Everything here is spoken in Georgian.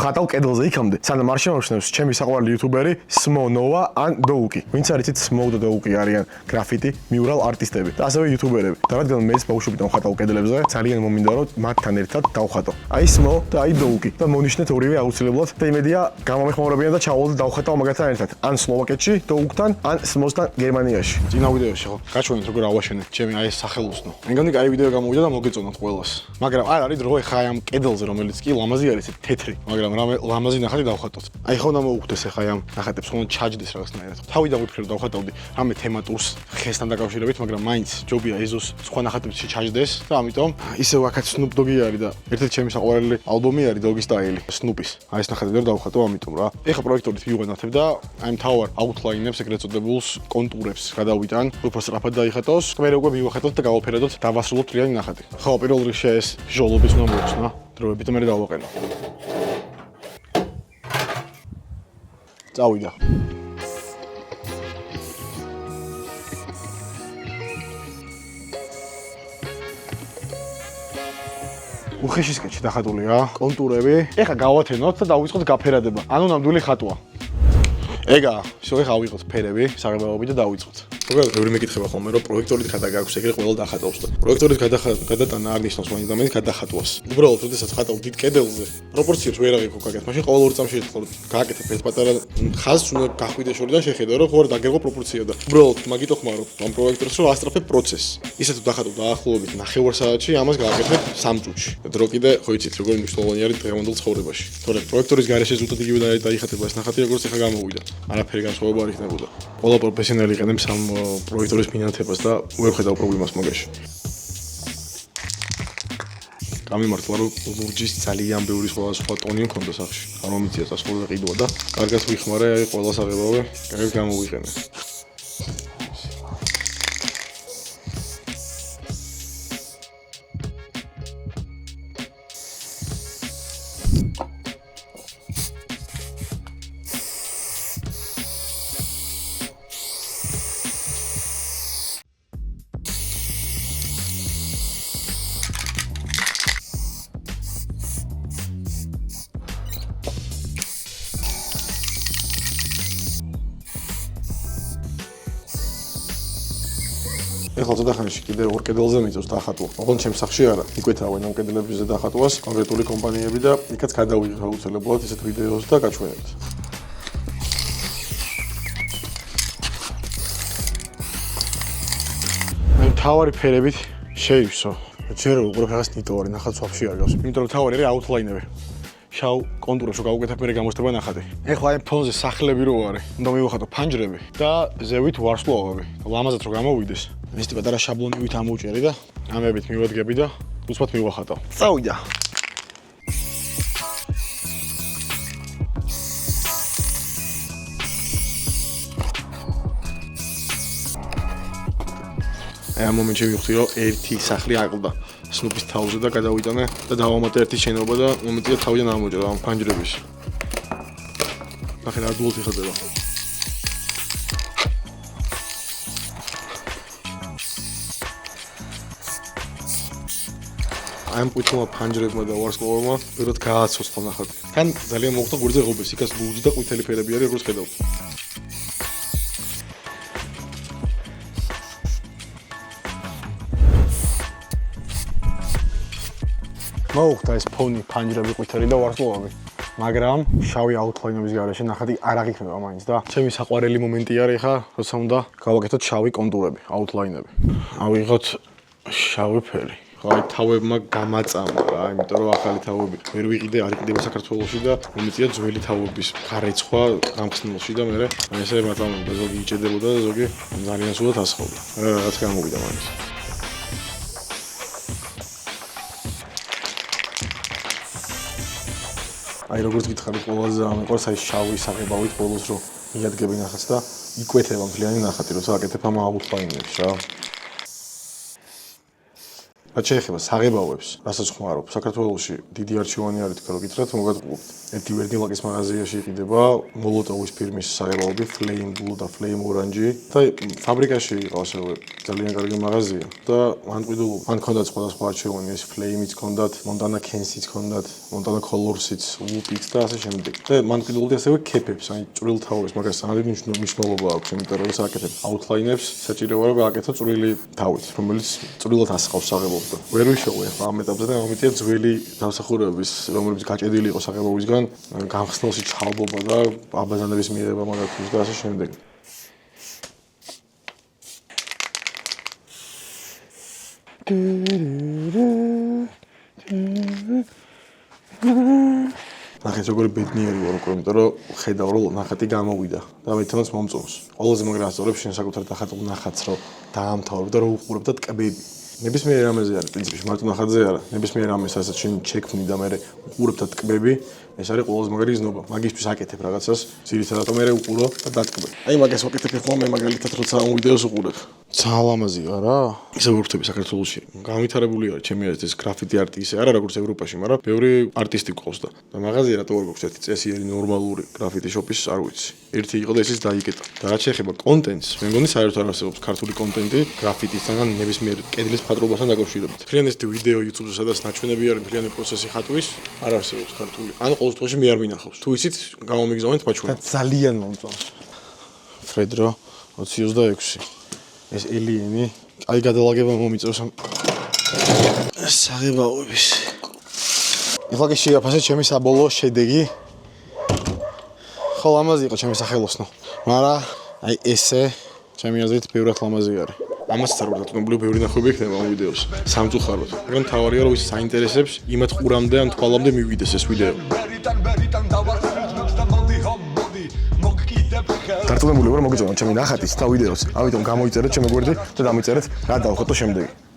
ვხატავ კედელზე იქამდე, სანამ არ შემოვშნევს ჩემი საყვარელი იუთუბერი Smonova ან Douki. ვინც არის იცით Smo და Douki არიან გრაფიტი, მიურალ არტისტები და ასევე იუთუბერები. და რადგან მეც ბავშვობიდან ვხატავ კედლებზე, ძალიან მომინდა რომ მათთან ერთად დავხატო. აი Smo და აი Douki და მონიშნეთ ორივე აუცილებლად და იმედია გამომეხმაურებიან და ჩავალ და დავხატავ მაგათთან ერთად. ან სლოვაკეთში, Douktan, ან Smostan გერმანიაში. წინა ვიდეოში ხო გაჩვენეთ როგორ ავაშენეთ ჩემი აი ეს სახელოსნო. მე მგონი კაი ვიდეო გამოვიდა და მოგეწონათ ყველას. მაგრამ არ არის დრო ეხა ამ კედელზე რომელიც კი ლამაზი არის ეს თეთრი, მაგრამ რამე ლამაზი ნახატი დავხატოთ. აი ხო უნდა მოუხდეს ეხა ამ ნახატებს ხომ ჩაჯდეს რაღაცნაირად. თავიდან ვიფიქრე რომ დავხატავდი რამე თემატურს ხესთან დაკავშირებით, მაგრამ მაინც ჯობია ეზოს სხვა ნახატებში ჩაჯდეს და ამიტომ ისევ აქაც Snoop Dogg არის და ერთ-ერთი ჩემი საყვარელი ალბომი არის Doggy Style, Snoop's. აი ეს ნახატი ვერ დავხატო ამიტომ რა. ეხა პროექტორით მივანათებ და აი მთავარ outline-ებს ეგრეთ წოდებულს კონტურებს გადავიტან, უფრო სწრაფად დაიხატოს, მერე უკვე მივახატოთ და გავაფერადოთ, დავასრულოთ რეალი ნახატი. ხო, პირველ რიგში ეს ჟოლობის უნდა მოხსნა, დროებით მერე დავაყენო. წავიდა. უხეში სკეჩი დახატულია, კონტურები. ეხა გავათენოთ და დავიწყოთ გაფერადება. ანუ ნამდვილი ხატვა. ეგა, ეხა ავიღოთ ფერები, საღებავები და დავიწყოთ. ზოგადად ბევრი მეკითხება ხოლმე რომ პროექტორით გადაგაქვს ეგრე ყველა დახატავს და პროექტორით გადატანა არ ნიშნავს მაინც და მაინც გადახატვას. უბრალოდ როდესაც ხატავ დიდ კედელზე, პროპორციებს ვერ აღიქო კარგად. მაშინ ყოველ ორ წამში ერთხელ გააკეთებ ეს პატარა ხაზს უნდა გახვიდე შორიდან შეხედა რომ ხო დაგერღო პროპორცია და უბრალოდ მაგითო ხმარო ამ პროექტორს რომ ასწრაფებ პროცესს. ისე თუ დახატავ დაახლოებით 9 საათში ამას გააკეთებ 3 წუთში. დრო კიდე ხო იცით როგორ მნიშვნელოვანი არის დღევანდელ ცხოვრებაში. თორემ პროექტორის გარეშე ზუსტად იგივე დაიხატება ეს ნახატი როგორც ეხა გამოვიდა. არაფერი განსხვავება არ იქნებოდა. ყველა პროფესიონალი იყენებს ამ პროექტორის მინათებას და ვერ ხედავ პრობლემას მაგაში. გამიმართლა რომ ლურჯის ძალიან ბევრი სხვა ტონი მქონდა სახში. არ მომიწია სასხური ყიდვა და კარგად ვიხმარე აი ყველა საღებავე, კარგად გამოვიყენე. ეხლა ცოტა ხანში კიდე ორ კედელზე მიწევს დახატვა. ოღონდ ჩემს სახში არა. იკვეთავენ ამ კედლებზე დახატვას კონკრეტული კომპანიები და იქაც გადავიღე აუცილებლად ესეთ ვიდეოს და გაჩვენებთ. მე თავარი ფერებით შეივსო. ჯერ უყურებ რაღაც ნიტო არის, ნახატს ვაფშე არ გავს. იმიტომ რომ თავარი არის outline-ები. შავ კონტურებს რო გავუკეთებ მერე გამოსდება ნახატი. ეხლა აი ფონზე სახლები რო არის, უნდა მივახატო ფანჯრები და ზევით ვარსკვლავები. ლამაზად რო გამოვიდეს. ეს პატარა შაბლონივით ამოვჭერი და ამებით მივადგები და უცბად მივახატავ. წავიდა. აი ამ მომენტში ვიხდი რომ ერთი სახლი აკლდა Snoop's თავზე და გადავიტანე და დავამატე ერთი შენობა და მომენტია თავიდან ამოჭრა ამ ფანჯრების. ნახე რა დუალს იხატება. ამ ყვითელმა ფანჯრებმა და ვარსკვლავებმა პირად გააცოცხლა ნახატი. თან ძალიან მოხდა გვერდზე ღობეს, იქაც ლურჯი და ყვითელი ფერები არის, როგორც ხედავთ. მოხდა ეს ფონი, ფანჯრები, ყვითელი და ვარსკვლავები. მაგრამ შავი outline-ების გარეშე ნახატი არ აღიქმება მაინც და ჩემი საყვარელი მომენტი არის ხა, როცა უნდა გავაკეთოთ შავი კონტურები, outline-ები. ავიღოთ შავი ფერი. აი თავებმა გამაწამა რა, იმიტომ რომ ახალი თავები ვერ ვიყიდე, არ იყიდება საქართველოში და მომიწია ძველი თავების ხარეცხვა გამხსნილში და მე ესე მაწამებდა, ზოგი იჭედებოდა და ზოგი ძალიან სულად ასხობდა. რაღაც გამოვიდა მაინც. აი როგორც გითხარი, ყველაზე ამეყურს აი შავი საღებავით ბოლოს რო მიადგები ნახატს და იკვეთება მთლიანი ნახატი, როცა აკეთებ ამ outline-ებს რა. რაც შეეხება საღებავებს, რასაც ხმარობ, საქართველოში დიდი არჩევანი არის თქვენ გითხრათ, მოგატყუებთ. ერთი ვერნილაკის მაღაზიაში იყიდება მოლოტოვის ფირმის საღებავები, Flame Blue და Flame Orange და ფაბრიკაში იყავს ძალიან კარგი მაღაზია და მან ყიდულობა. მან ჰქონდათ სხვადასხვა არჩევანი, ეს Flame-იც ჰქონდათ, Montana Cans-იც ჰქონდათ, Montana Colors-იც, Whoop-იც და ასე შემდეგ. და მან ყიდულობდა ასევე კეპებს, აი წვრილ-თავებს, მაგას სანადირ მნიშვნელობა აქვს, იმიტომ რომ სააკეთებ outline-ებს, საჭიროა რომ გააკეთო წვრილი თავით, რომელიც წვრილად ასხავს საღებავს და ვერ ვიშოვე ახლა ამ ეტაპზე და ამიტომ ძველი დამსახურებების, რომლებიც გაჭედილი იყო საღებავისგან, გამხსნელში ჩალბობა და აბაზანების მიღება მაგათთვის და ასე შემდეგ. ნახეთ როგორი ბედნიერი ვარ უკვე, იმიტომ რომ ხედავ რომ ნახატი გამოვიდა და მე თვითონაც მომწონს. ყველაზე მაგრა ასწორებ შენ საკუთარ ნახატს ნახატს რომ დაამთავრებ და რომ უყურებ და ტკბები. ნებისმიერ რამეზე არის პრინციპში, მარტო ნახატზე არა. ნებისმიერ რამეს რასაც შენ შექმნი და მე უყურებ და ტკბები, ეს არის ყველაზე მაგარი ზნობა. მაგისთვის აკეთებ რაღაცას, ძირითადად მე უყურო და დატკბე. აი მაგას ვაკეთებ ხოლმე მე მაგალითად როცა ამ ვიდეოს უყურებ. ძალიან ლამაზია რა. ისე ვურთები საქართველოში. განვითარებული არის ჩემი აზრით ეს გრაფიტი არტი ისე არა როგორც ევროპაში, მაგრამ ბევრი არტისტი ყავს და მაღაზია რატო არ გვაქვს ერთი წესიერი ნორმალური გრაფიტი შოპის არ ვიცი. ერთი იყო და ესეც დაიკეტა. და რაც შეეხება კონტენტს, მე მგონი საერთოდ არ არსებობს ქართული კონტენტი გრაფიტისგან ნებისმიერ კედლის ფატრობასთან დაკავშირებით. მთლიანი ეს ვიდეო YouTube-ზე სადაც ნაჩვენები არის მთლიანი პროცესი ხატვის, არ არსებობს ქართული. ან ყოველ შემთხვევაში მე არ მინახავს. თუ იცით, გამომიგზავნეთ მაჩვენებ. ძალიან მომწონს. ფრედრო 26. ეს ელიენი, აი გადალაგება მომიწევს ამ საღებავების. ეხლა კი შეაფასე ჩემი საბოლოო შედეგი. ხო, ლამაზი იყო ჩემი სახელოსნო. მაგრამ აი ესე ჩემი აზრით ბევრად ლამაზი არის. ამასაც არ ვარ დაწუნებული, ბევრი ნახვები იქნება ამ ვიდეოს. სამწუხაროდ. მაგრამ თავარია რომ ის საინტერესებს, იმათ ყურამდე ან თვალამდე მივიდეს ეს ვიდეო. დარწმუნებული ვარ მოგეწონა ჩემი ნახატის და ვიდეოს. ამიტომ გამოიწერეთ ჩემი გვერდი და დამიწერეთ რა დავხატო შემდეგი.